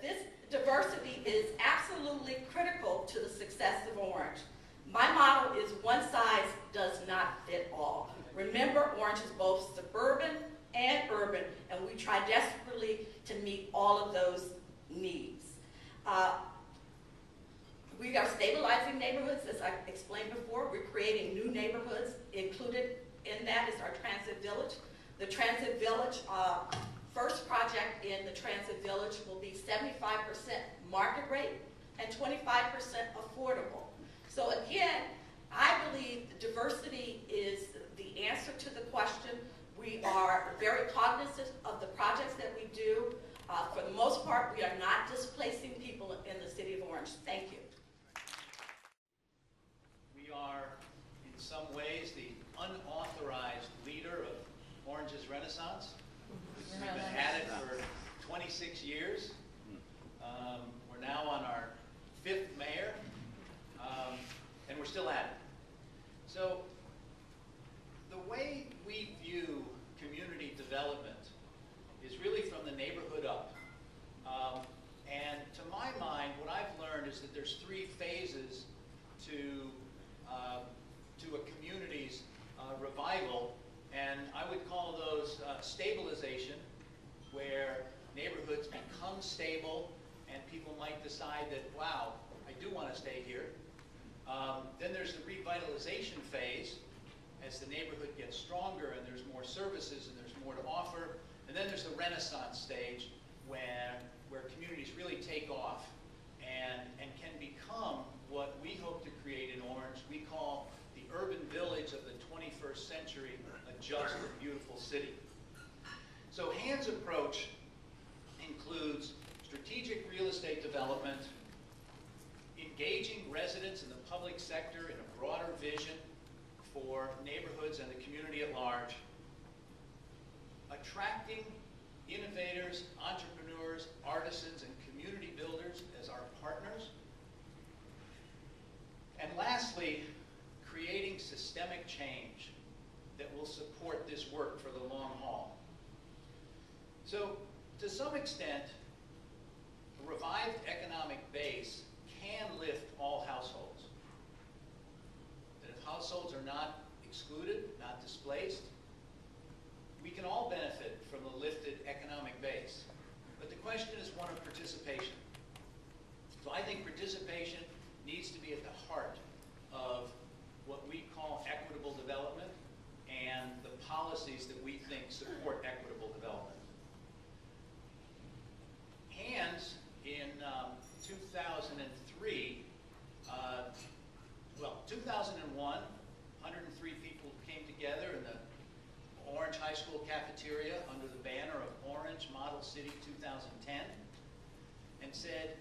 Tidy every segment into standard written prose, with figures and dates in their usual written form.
This diversity is absolutely critical to the success of Orange. My motto is one size does not fit all. Remember, Orange is both suburban and urban, and we try desperately to meet all of those needs. We are stabilizing neighborhoods, as I explained before. We're creating new neighborhoods. Included in that is our Transit Village. The Transit Village, first project in the Transit Village will be 75% market rate and 25% affordable. So again, I believe diversity is the answer to the question. We are very cognizant of the projects that we do. For the most part, we are not displacing people in the city of Orange. Thank you. We are, in some ways, the unauthorized leader of Orange's Renaissance. We've been at it for 26 years. We're now on our 5th mayor, and we're still at it. So the way we view community development is really from the neighborhood up. And to my mind, what I've learned is that there's 3 phases to a community's revival, and I would call those stabilization, where neighborhoods become stable and people might decide that, wow, I do want to stay here. Then there's the revitalization phase, as the neighborhood gets stronger and there's more services and there's more to offer. And then there's the Renaissance stage, where communities really take off and can become what we hope to create in Orange. We call the urban village of the 21st century, a just and beautiful city. So Hans' approach includes strategic real estate development, engaging residents in the public sector in a broader vision for neighborhoods and the community at large, attracting innovators, entrepreneurs, artisans, and community builders as our partners, and lastly, creating systemic change that will support this work for the long haul. So, to some extent, a revived economic base can lift all households. That if households are not excluded, not displaced, we can all benefit from the lifted economic base. But the question is one of participation. So I think participation needs to be at the heart of what we call equitable development and the policies that we think support equitable development. Hans, in 2003, 2001, 103 people came together in the Orange High School cafeteria under the banner of Orange Model City 2010 and said,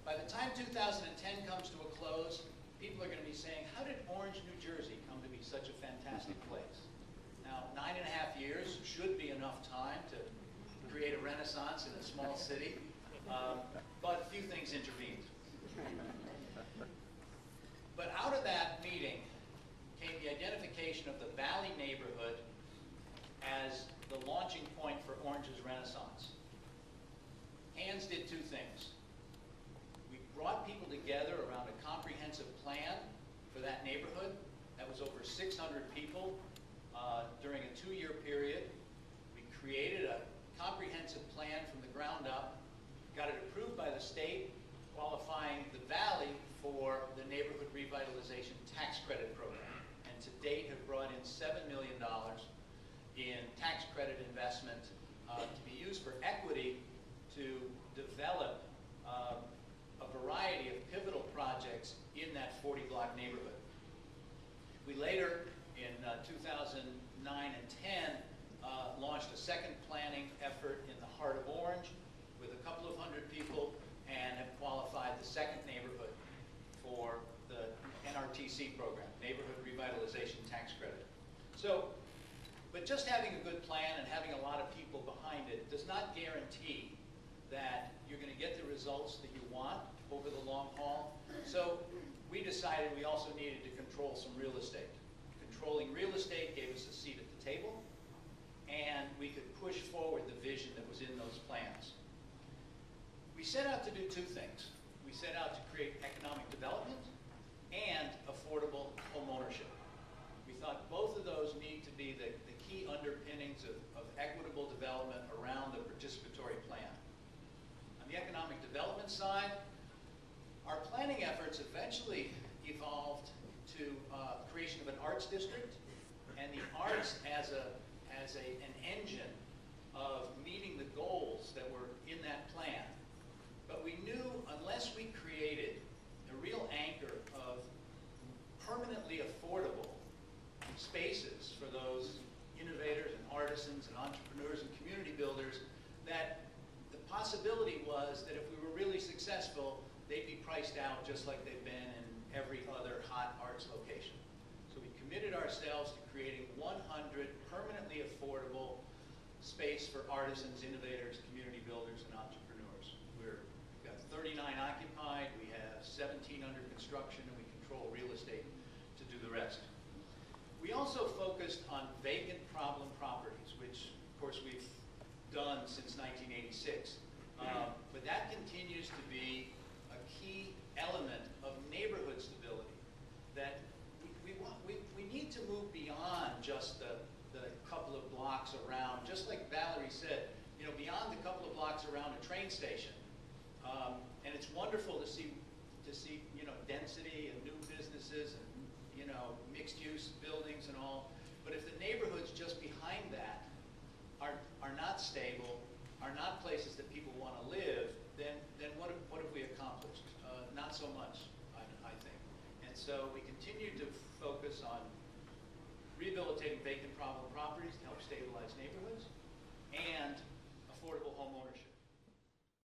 by the time 2010 comes to a close, people are going to be saying, how did Orange, New Jersey come to be such a fantastic place? Now, 9.5 years should be enough time to create a renaissance in a small city, but a few things intervened. But out of that meeting came the identification of the Valley neighborhood as the launching point for Orange's Renaissance. Hans did 2 things. We brought people together around a comprehensive plan for that neighborhood. That was over 600 people during a 2-year period. We created a comprehensive plan from the ground up, got it approved by the state, qualifying the Valley for the Neighborhood Revitalization Tax Credit Program. And to date have brought in $7 million in tax credit investment to be used for equity to develop a variety of pivotal projects in that 40-block neighborhood. We later, in 2009 and 10, launched a second planning effort in the heart of Orange with a couple of hundred people and have qualified the second neighborhood for the NRTC program, Neighborhood Revitalization Tax Credit. So, but just having a good plan and having a lot of people behind it does not guarantee that you're going to get the results that you want over the long haul. So we decided we also needed to control some real estate. Controlling real estate gave us a seat at the table, and we could push forward the vision that was in those plans. We do two things. We set out to create economic development and affordable home ownership. We thought both of those need to be the key underpinnings of equitable development around the participatory plan. On the economic development side, our planning efforts eventually evolved to creation of an arts district, and the arts as an engine of meeting the goals that were in that plan. But we knew unless we created a real anchor of permanently affordable spaces for those innovators and artisans and entrepreneurs and community builders, that the possibility was that if we were really successful, they'd be priced out just like they've been in every other hot arts location. So we committed ourselves to creating 100 permanently affordable space for artisans, innovators, community builders, and entrepreneurs. We've got 39 occupied, we have 17 under construction, and we control real estate to do the rest. We also focused on vacant problem properties, which of course we've done since 1986. But that continues to be a key element of neighborhood stability, that we need to move beyond just the couple of blocks around, just like Valerie said, beyond the couple of blocks around a train station. And it's wonderful to see density and new businesses and mixed use buildings and all. But if the neighborhood